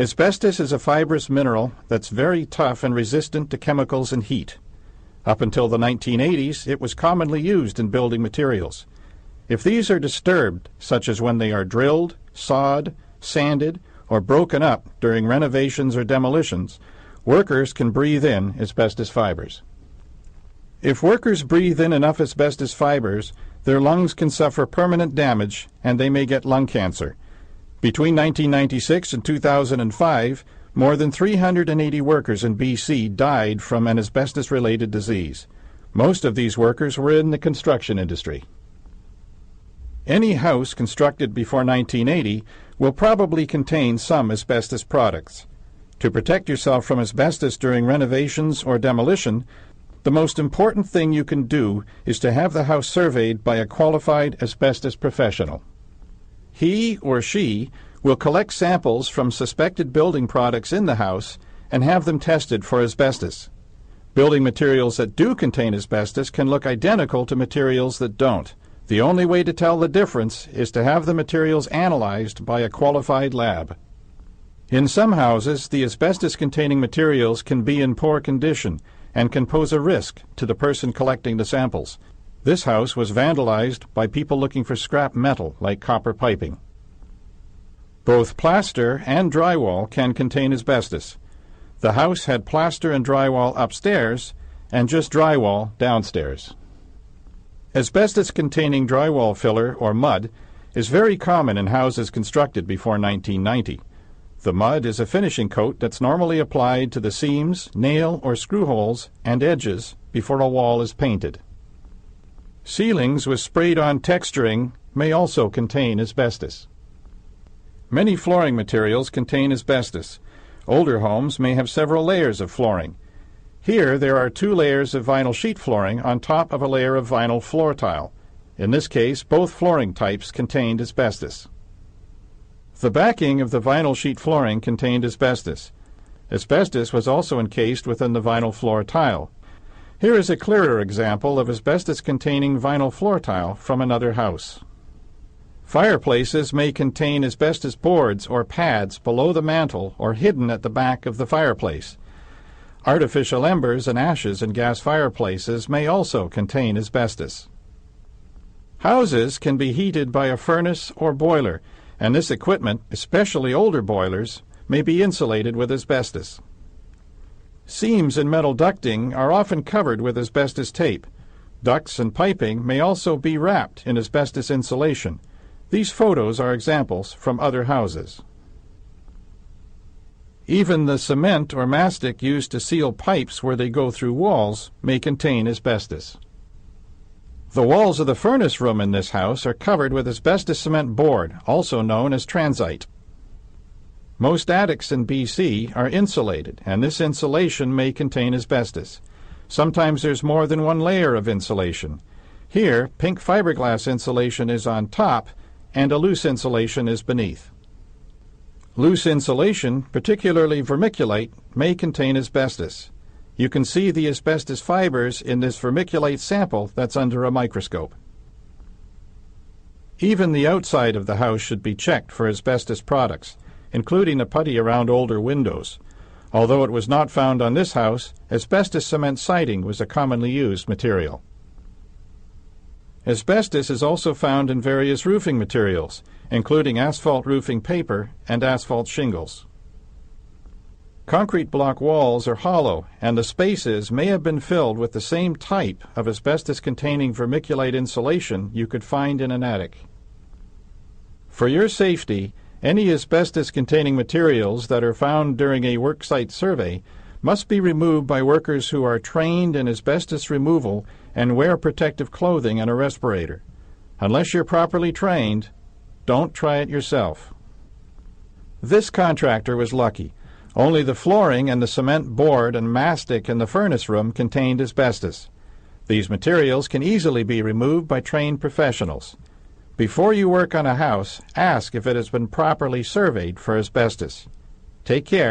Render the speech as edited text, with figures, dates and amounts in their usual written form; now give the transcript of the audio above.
Asbestos is a fibrous mineral that's very tough and resistant to chemicals and heat. Up until the 1980s, it was commonly used in building materials. If these are disturbed, such as when they are drilled, sawed, sanded, or broken up during renovations or demolitions, workers can breathe in asbestos fibers. If workers breathe in enough asbestos fibers, their lungs can suffer permanent damage and they may get lung cancer. Between 1996 and 2005, more than 380 workers in BC died from an asbestos-related disease. Most of these workers were in the construction industry. Any house constructed before 1980 will probably contain some asbestos products. To protect yourself from asbestos during renovations or demolition, the most important thing you can do is to have the house surveyed by a qualified asbestos professional. He or she will collect samples from suspected building products in the house and have them tested for asbestos. Building materials that do contain asbestos can look identical to materials that don't. The only way to tell the difference is to have the materials analyzed by a qualified lab. In some houses, the asbestos-containing materials can be in poor condition and can pose a risk to the person collecting the samples. This house was vandalized by people looking for scrap metal like copper piping. Both plaster and drywall can contain asbestos. The house had plaster and drywall upstairs and just drywall downstairs. Asbestos-containing drywall filler, or mud, is very common in houses constructed before 1990. The mud is a finishing coat that's normally applied to the seams, nail or screw holes, and edges before a wall is painted. Ceilings with sprayed-on texturing may also contain asbestos. Many flooring materials contain asbestos. Older homes may have several layers of flooring. Here there are 2 layers of vinyl sheet flooring on top of a layer of vinyl floor tile. In this case, both flooring types contained asbestos. The backing of the vinyl sheet flooring contained asbestos. Asbestos was also encased within the vinyl floor tile. Here is a clearer example of asbestos-containing vinyl floor tile from another house. Fireplaces may contain asbestos boards or pads below the mantel or hidden at the back of the fireplace. Artificial embers and ashes in gas fireplaces may also contain asbestos. Houses can be heated by a furnace or boiler, and this equipment, especially older boilers, may be insulated with asbestos. Seams in metal ducting are often covered with asbestos tape. Ducts and piping may also be wrapped in asbestos insulation. These photos are examples from other houses. Even the cement or mastic used to seal pipes where they go through walls may contain asbestos. The walls of the furnace room in this house are covered with asbestos cement board, also known as transite. Most attics in BC are insulated, and this insulation may contain asbestos. Sometimes there's more than one layer of insulation. Here, pink fiberglass insulation is on top, and a loose insulation is beneath. Loose insulation, particularly vermiculite, may contain asbestos. You can see the asbestos fibers in this vermiculite sample that's under a microscope. Even the outside of the house should be checked for asbestos products, including the putty around older windows. Although it was not found on this house, asbestos cement siding was a commonly used material. Asbestos is also found in various roofing materials, including asphalt roofing paper and asphalt shingles. Concrete block walls are hollow, and the spaces may have been filled with the same type of asbestos-containing vermiculite insulation you could find in an attic. For your safety, any asbestos-containing materials that are found during a worksite survey must be removed by workers who are trained in asbestos removal and wear protective clothing and a respirator. Unless you're properly trained, don't try it yourself. This contractor was lucky. Only the flooring and the cement board and mastic in the furnace room contained asbestos. These materials can easily be removed by trained professionals. Before you work on a house, ask if it has been properly surveyed for asbestos. Take care.